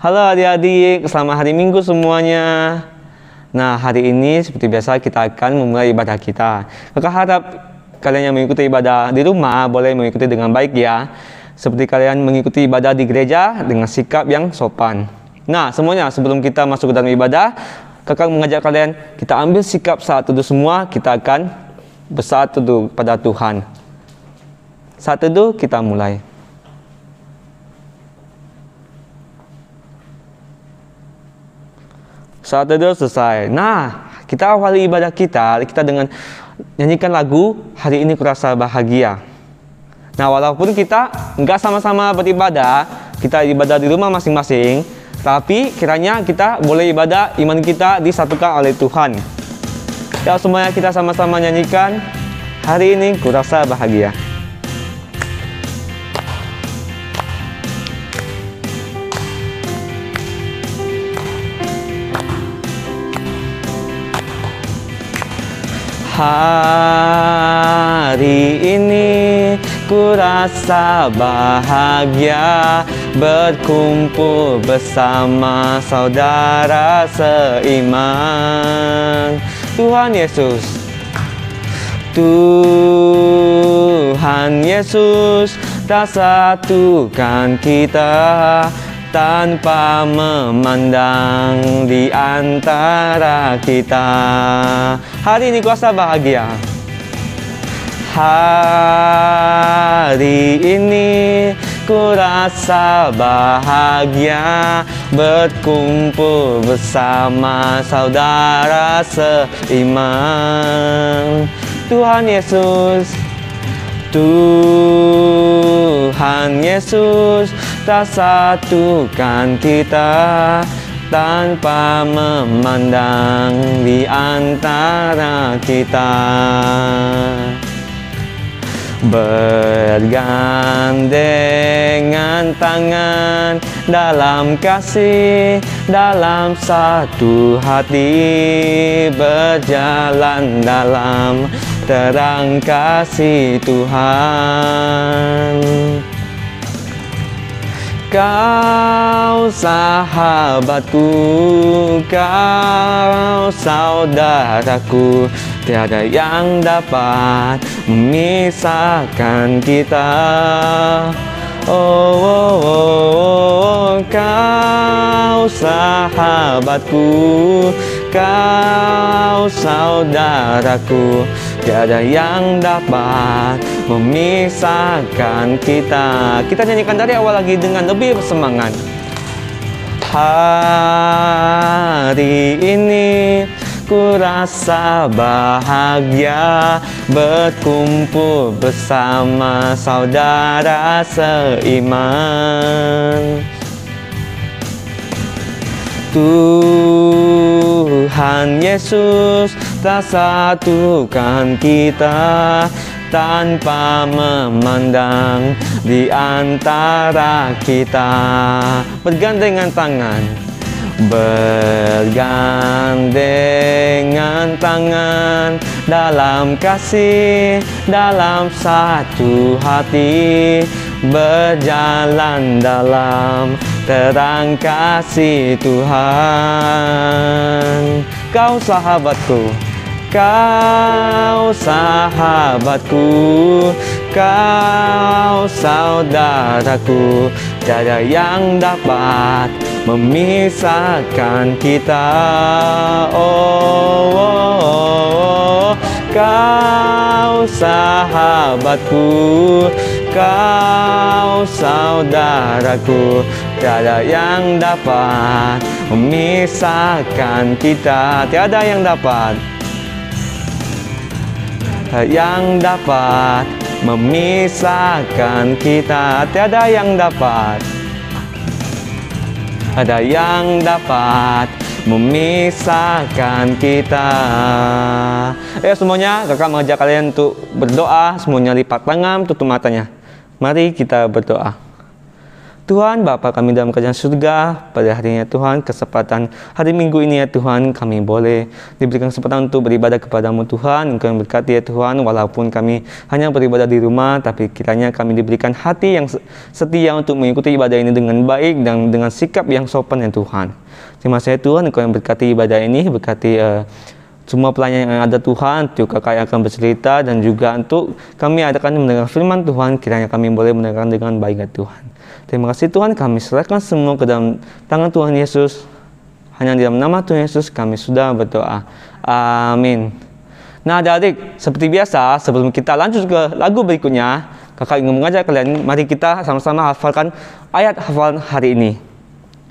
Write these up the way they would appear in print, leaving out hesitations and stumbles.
Halo adik-adik, selamat hari Minggu semuanya. Nah, hari ini seperti biasa kita akan memulai ibadah kita. Kakak harap kalian yang mengikuti ibadah di rumah boleh mengikuti dengan baik ya. Seperti kalian mengikuti ibadah di gereja dengan sikap yang sopan. Nah, semuanya sebelum kita masuk ke dalam ibadah, kakak mengajak kalian kita ambil sikap saat teduh semua. Kita akan bersaat teduh pada Tuhan. Saat teduh kita mulai. Saat teduh selesai. Nah, kita awali ibadah kita dengan nyanyikan lagu Hari Ini Kurasa Bahagia. Nah, walaupun kita nggak sama-sama beribadah, kita ibadah di rumah masing-masing, tapi kiranya kita boleh ibadah, iman kita disatukan oleh Tuhan. Ya, semuanya kita sama-sama nyanyikan Hari Ini Kurasa Bahagia. Hari ini ku rasa bahagia berkumpul bersama saudara seiman. Tuhan Yesus, Tuhan Yesus tak satukan kita tanpa memandang di antara kita. Hari ini kuasa bahagia. Hari ini ku rasa bahagia berkumpul bersama saudara seiman. Tuhan Yesus, Tuhan Yesus tak satukan kita tanpa memandang di antara kita. Bergandengan tangan dalam kasih, dalam satu hati, berjalan dalam terang kasih Tuhan. Kau sahabatku, kau saudaraku, tiada yang dapat memisahkan kita. Kau sahabatku, kau saudaraku, tiada yang dapat memisahkan kita. Kita nyanyikan dari awal lagi dengan lebih bersemangat. Hari ini ku rasa bahagia berkumpul bersama saudara seiman. Tuhan Yesus tak satukan kita tanpa memandang di antara kita. Bergandengan tangan, bergandengan tangan dalam kasih, dalam satu hati, berjalan dalam terang kasih Tuhan. Kau sahabatku, kau sahabatku, kau saudaraku, tiada yang dapat memisahkan kita. Kau sahabatku, kau saudaraku, tiada yang dapat memisahkan kita. Tiada yang dapat, yang dapat memisahkan kita. Tiada yang dapat, ada yang dapat memisahkan kita. Ayo semuanya, kakak mengajak kalian untuk berdoa. Semuanya lipat tangan, tutup matanya. Mari kita berdoa. Tuhan Bapa kami dalam kerajaan surga, pada harinya Tuhan, kesempatan hari Minggu ini ya Tuhan, kami boleh diberikan kesempatan untuk beribadah kepadamu Tuhan. Engkau yang berkati ya Tuhan, walaupun kami hanya beribadah di rumah, tapi kiranya kami diberikan hati yang setia untuk mengikuti ibadah ini dengan baik dan dengan sikap yang sopan ya Tuhan. Terima kasih Tuhan, Engkau yang berkati ibadah ini, berkati semua pelayan yang ada Tuhan, untuk kakak yang akan bercerita, dan juga untuk kami akan mendengar firman Tuhan, kiranya kami boleh mendengarkan dengan baik ya Tuhan. Terima kasih Tuhan, kami serahkan semua ke dalam tangan Tuhan Yesus. Hanya di dalam nama Tuhan Yesus kami sudah berdoa. Amin. Nah adik-adik, seperti biasa sebelum kita lanjut ke lagu berikutnya, kakak ingin mengajak kalian, mari kita sama-sama hafalkan ayat hafalan hari ini.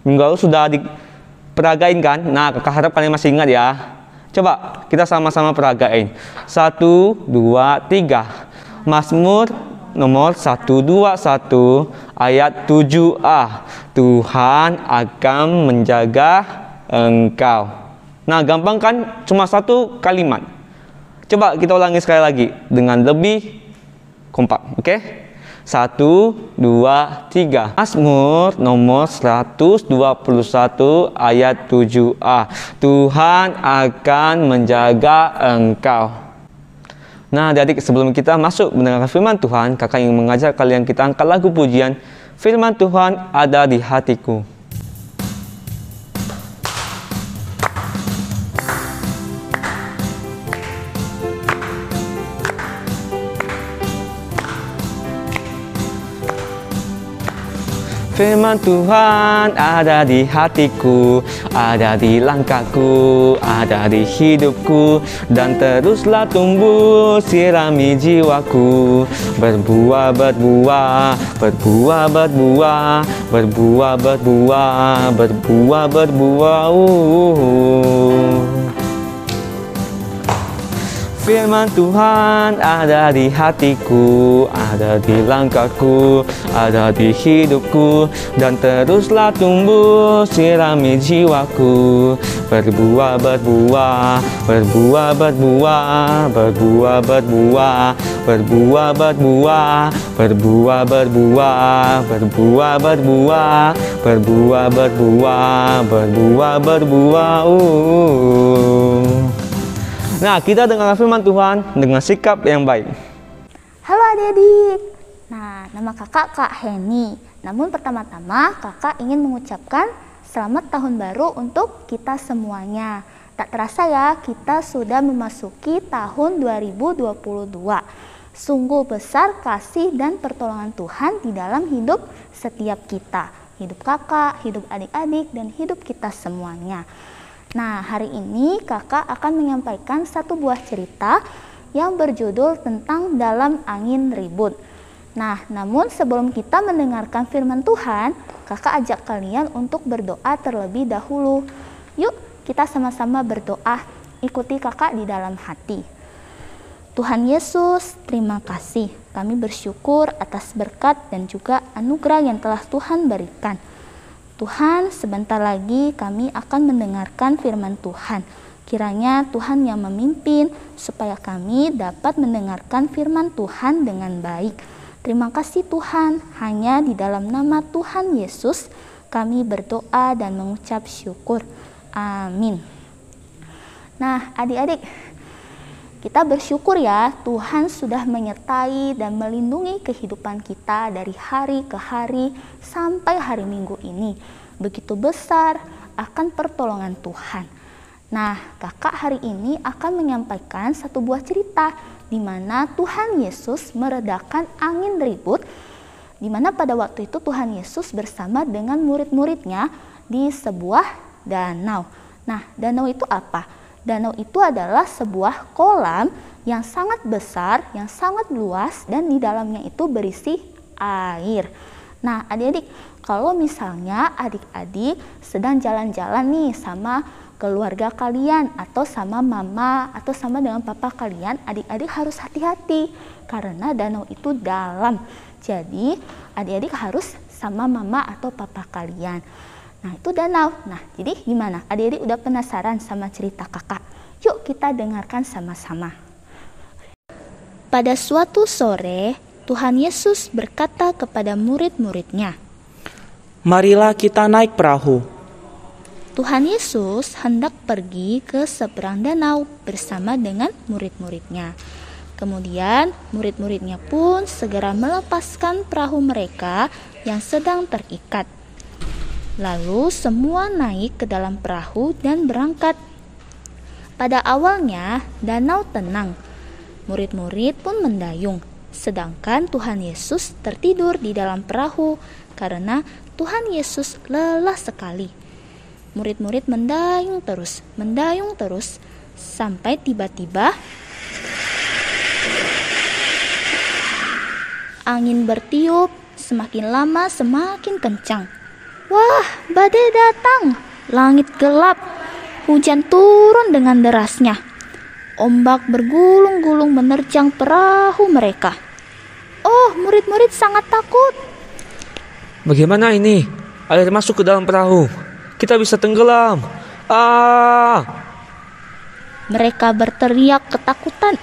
Minggu lalu sudah diperagain kan? Nah kakak harap kalian masih ingat ya. Coba kita sama-sama peragain. 1, 2, 3. Mazmur nomor 121 ayat 7a. Tuhan akan menjaga engkau. Nah gampang kan? Cuma satu kalimat. Coba kita ulangi sekali lagi dengan lebih kompak. Oke? 1, 2, 3. Mazmur nomor 121 ayat 7a. Tuhan akan menjaga engkau. Nah adik-adik, sebelum kita masuk mendengarkan firman Tuhan, kakak ingin mengajak kalian kita angkat lagu pujian Firman Tuhan Ada di Hatiku. Firman Tuhan ada di hatiku, ada di langkahku, ada di hidupku, dan teruslah tumbuh sirami jiwaku. Berbuah, berbuah, berbuah, berbuah, berbuah, berbuah, berbuah, berbuah. Firman Tuhan ada di hatiku, ada di langkahku, ada di hidupku, dan teruslah tumbuh sirami jiwaku. Berbuah, berbuah, berbuah, berbuah, berbuah, berbuah, berbuah, berbuah, berbuah, berbuah, berbuah, berbuah, berbuah, berbuah, berbuah, berbuah. Nah, kita dengar firman Tuhan dengan sikap yang baik. Halo adik-adik. Nah, nama kakak Kak Heni. Namun pertama-tama kakak ingin mengucapkan selamat tahun baru untuk kita semuanya. Tak terasa ya, kita sudah memasuki tahun 2022. Sungguh besar kasih dan pertolongan Tuhan di dalam hidup setiap kita. Hidup kakak, hidup adik-adik, dan hidup kita semuanya. Nah, hari ini kakak akan menyampaikan satu buah cerita yang berjudul tentang Dalam Angin Ribut. Nah, namun sebelum kita mendengarkan firman Tuhan, kakak ajak kalian untuk berdoa terlebih dahulu. Yuk, kita sama-sama berdoa. Ikuti kakak di dalam hati. Tuhan Yesus, terima kasih. Kami bersyukur atas berkat dan juga anugerah yang telah Tuhan berikan. Tuhan, sebentar lagi kami akan mendengarkan firman Tuhan. Kiranya Tuhan yang memimpin supaya kami dapat mendengarkan firman Tuhan dengan baik. Terima kasih Tuhan, hanya di dalam nama Tuhan Yesus kami berdoa dan mengucap syukur. Amin. Nah, adik-adik, kita bersyukur ya, Tuhan sudah menyertai dan melindungi kehidupan kita dari hari ke hari sampai hari Minggu ini. Begitu besar akan pertolongan Tuhan. Nah, kakak hari ini akan menyampaikan satu buah cerita di mana Tuhan Yesus meredakan angin ribut, di mana pada waktu itu Tuhan Yesus bersama dengan murid-muridnya di sebuah danau. Nah, danau itu apa? Danau itu adalah sebuah kolam yang sangat besar, yang sangat luas, dan di dalamnya itu berisi air. Nah, adik-adik, kalau misalnya adik-adik sedang jalan-jalan nih sama keluarga kalian, atau sama mama, atau sama dengan papa kalian, adik-adik harus hati-hati karena danau itu dalam. Jadi, adik-adik harus sama mama atau papa kalian. Nah, itu danau. Nah, jadi gimana? Adik-adik udah penasaran sama cerita kakak? Yuk kita dengarkan sama-sama. Pada suatu sore, Tuhan Yesus berkata kepada murid-muridnya, marilah kita naik perahu. Tuhan Yesus hendak pergi ke seberang danau bersama dengan murid-muridnya. Kemudian murid-muridnya pun segera melepaskan perahu mereka yang sedang terikat. Lalu semua naik ke dalam perahu dan berangkat. Pada awalnya danau tenang. Murid-murid pun mendayung, sedangkan Tuhan Yesus tertidur di dalam perahu karena Tuhan Yesus lelah sekali. Murid-murid mendayung terus, sampai tiba-tiba angin bertiup, semakin lama semakin kencang. Wah, badai datang, langit gelap, hujan turun dengan derasnya. Ombak bergulung-gulung menerjang perahu mereka. Oh, murid-murid sangat takut. Bagaimana ini? Air masuk ke dalam perahu. Kita bisa tenggelam. Mereka berteriak ketakutan.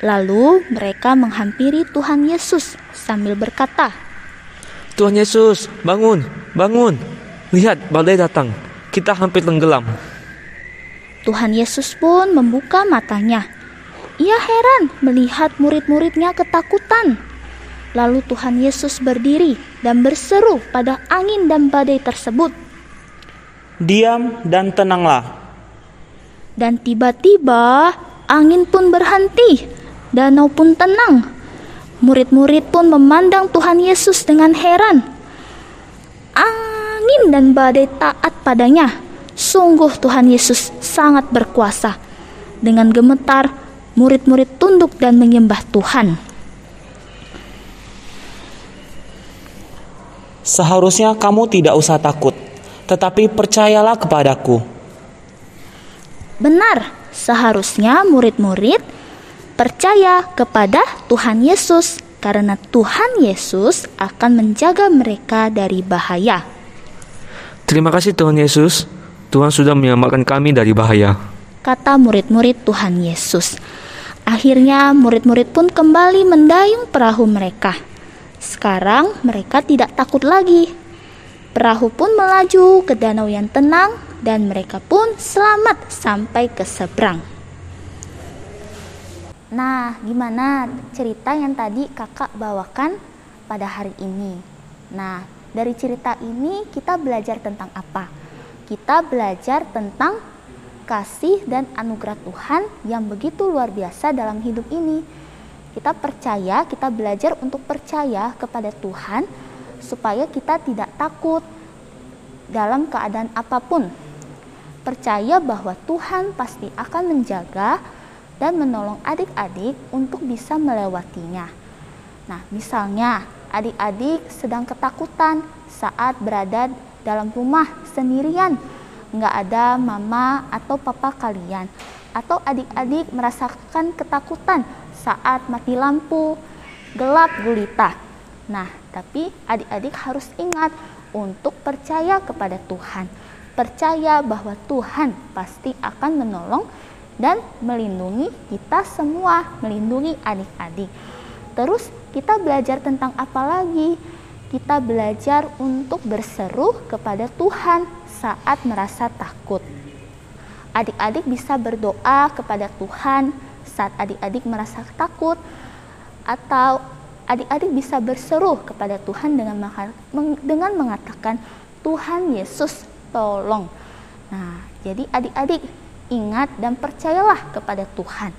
Lalu mereka menghampiri Tuhan Yesus sambil berkata, Tuhan Yesus, bangun, bangun. Lihat, badai datang. Kita hampir tenggelam. Tuhan Yesus pun membuka matanya. Ia heran melihat murid-muridnya ketakutan. Lalu Tuhan Yesus berdiri dan berseru pada angin dan badai tersebut. Diam dan tenanglah. Dan tiba-tiba angin pun berhenti, danau pun tenang. Murid-murid pun memandang Tuhan Yesus dengan heran. Angin dan badai taat padanya. Sungguh Tuhan Yesus sangat berkuasa. Dengan gemetar, murid-murid tunduk dan menyembah Tuhan. Seharusnya kamu tidak usah takut, tetapi percayalah kepadaku. Benar, seharusnya murid-murid percaya kepada Tuhan Yesus, karena Tuhan Yesus akan menjaga mereka dari bahaya. Terima kasih Tuhan Yesus. Tuhan sudah menyelamatkan kami dari bahaya, kata murid-murid Tuhan Yesus. Akhirnya murid-murid pun kembali mendayung perahu mereka. Sekarang mereka tidak takut lagi. Perahu pun melaju ke danau yang tenang dan mereka pun selamat sampai ke seberang. Nah, gimana cerita yang tadi kakak bawakan pada hari ini? Nah, dari cerita ini kita belajar tentang apa? Kita belajar tentang kasih dan anugerah Tuhan yang begitu luar biasa dalam hidup ini. Kita percaya, kita belajar untuk percaya kepada Tuhan supaya kita tidak takut dalam keadaan apapun. Percaya bahwa Tuhan pasti akan menjaga dan menolong adik-adik untuk bisa melewatinya. Nah, misalnya adik-adik sedang ketakutan saat berada dalam rumah sendirian, nggak ada mama atau papa kalian, atau adik-adik merasakan ketakutan saat mati lampu, gelap gulita. Nah, tapi adik-adik harus ingat untuk percaya kepada Tuhan. Percaya bahwa Tuhan pasti akan menolong dan melindungi kita semua, melindungi adik-adik. Terus kita belajar tentang apa lagi? Kita belajar untuk berseru kepada Tuhan saat merasa takut. Adik-adik bisa berdoa kepada Tuhan saat adik-adik merasa takut, atau adik-adik bisa berseru kepada Tuhan dengan mengatakan, Tuhan Yesus tolong. Nah, jadi adik-adik ingat dan percayalah kepada Tuhan,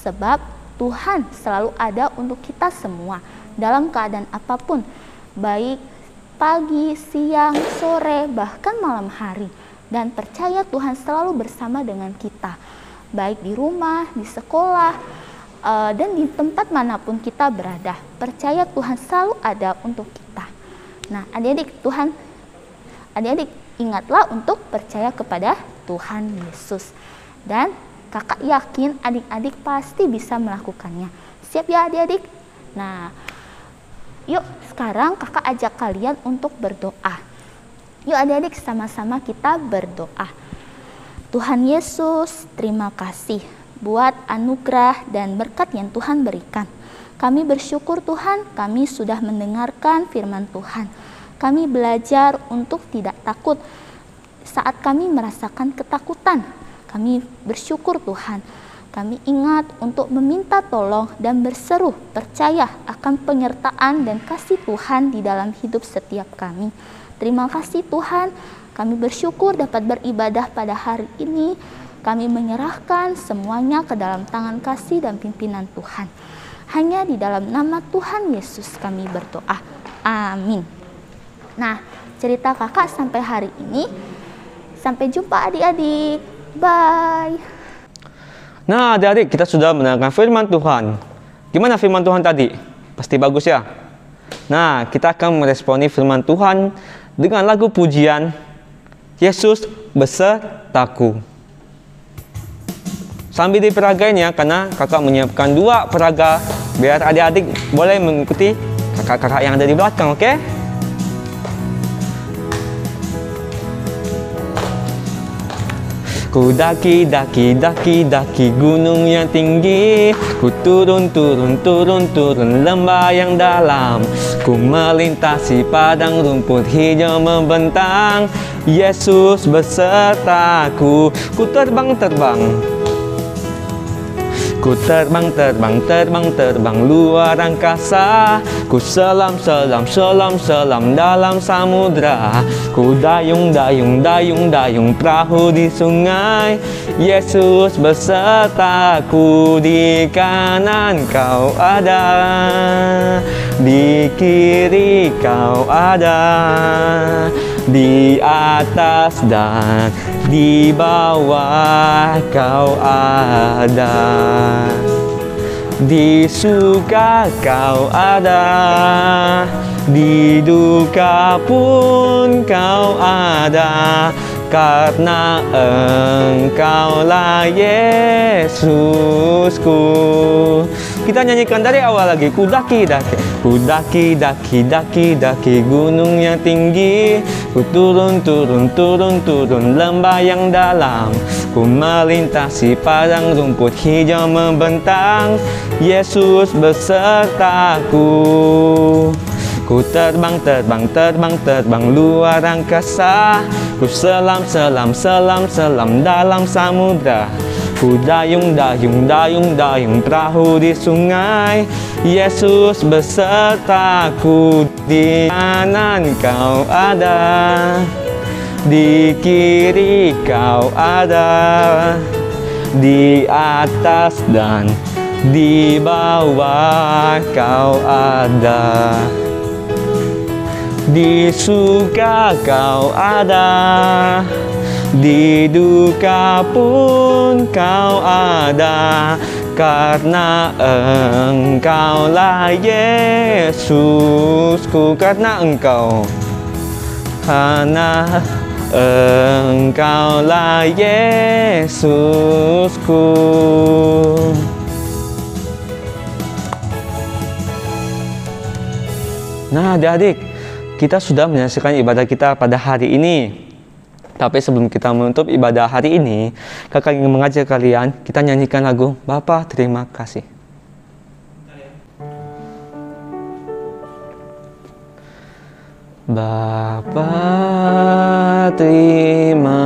sebab Tuhan selalu ada untuk kita semua dalam keadaan apapun, baik pagi, siang, sore, bahkan malam hari. Dan percaya Tuhan selalu bersama dengan kita, baik di rumah, di sekolah, dan di tempat manapun kita berada. Percaya Tuhan selalu ada untuk kita. Nah, adik-adik ingatlah untuk percaya kepada Tuhan Yesus. Dan kakak yakin adik-adik pasti bisa melakukannya. Siap ya adik-adik? Nah, yuk sekarang kakak ajak kalian untuk berdoa. Yuk adik-adik sama-sama kita berdoa. Tuhan Yesus, terima kasih buat anugerah dan berkat yang Tuhan berikan. Kami bersyukur Tuhan, kami sudah mendengarkan firman Tuhan. Kami belajar untuk tidak takut saat kami merasakan ketakutan. Kami bersyukur Tuhan. Kami ingat untuk meminta tolong dan berseru percaya akan penyertaan dan kasih Tuhan di dalam hidup setiap kami. Terima kasih Tuhan, kami bersyukur dapat beribadah pada hari ini. Kami menyerahkan semuanya ke dalam tangan kasih dan pimpinan Tuhan. Hanya di dalam nama Tuhan Yesus kami berdoa. Amin. Nah, cerita kakak sampai hari ini. Sampai jumpa adik-adik. Bye. Nah, adik-adik, kita sudah mendengarkan firman Tuhan. Gimana firman Tuhan tadi? Pasti bagus ya? Nah, kita akan meresponi firman Tuhan dengan lagu pujian Yesus besertaku. Sambil diperagainya, karena kakak menyiapkan 2 peraga biar adik-adik boleh mengikuti kakak-kakak yang ada di belakang, oke? Ku daki gunung yang tinggi, ku turun lembah yang dalam, ku melintasi padang rumput hijau membentang. Yesus besertaku, ku terbang, ku terbang luar angkasa, ku selam dalam samudra, ku dayung perahu di sungai. Yesus besertaku, di kanan kau ada, di kiri kau ada, di atas dan di bawah kau ada, di suka kau ada, di duka pun kau ada, karena Engkaulah Yesusku. Kita nyanyikan dari awal lagi. Ku daki gunung yang tinggi, ku turun lembah yang dalam, ku melintasi padang rumput hijau membentang. Yesus besertaku, ku terbang luar angkasa, ku selam dalam samudra, ku dayung perahu di sungai. Yesus besertaku, di kanan kau ada, di kiri kau ada, di atas dan di bawah kau ada, di suka kau ada, di duka pun kau ada, karena Engkaulah Yesusku. Karena Engkaulah Yesusku. Nah, adik-adik, kita sudah menyelesaikan ibadah kita pada hari ini. Tapi sebelum kita menutup ibadah hari ini, kakak ingin mengajak kalian, kita nyanyikan lagu Bapa Terima Kasih. Bapa terima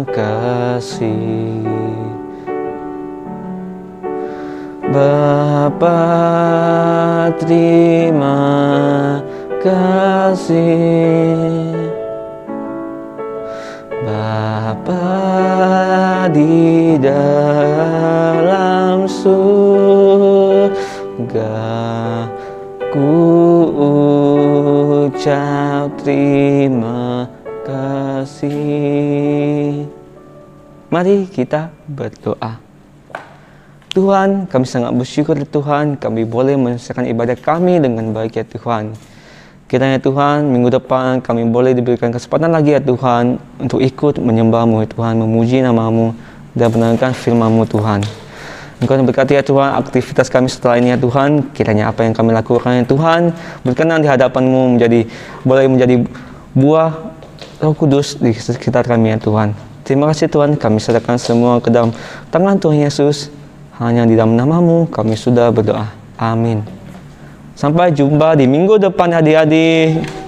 kasih, Bapa terima kasih, Bapa di dalam surga, ku ucap terima kasih. Mari kita berdoa. Tuhan, kami sangat bersyukur Tuhan, kami boleh menyelesaikan ibadah kami dengan baik ya Tuhan. Kiranya Tuhan, minggu depan kami boleh diberikan kesempatan lagi ya Tuhan, untuk ikut menyembah-Mu ya Tuhan, memuji nama-Mu, dan mendengarkan firman-Mu Tuhan. Engkau berkati ya Tuhan aktivitas kami setelah ini ya Tuhan. Kiranya apa yang kami lakukan ya Tuhan, berkenan di hadapan-Mu, boleh menjadi buah Roh Kudus di sekitar kami ya Tuhan. Terima kasih Tuhan, kami serahkan semua ke dalam tangan Tuhan Yesus. Hanya di dalam nama-Mu kami sudah berdoa. Amin. Sampai jumpa di minggu depan adik-adik.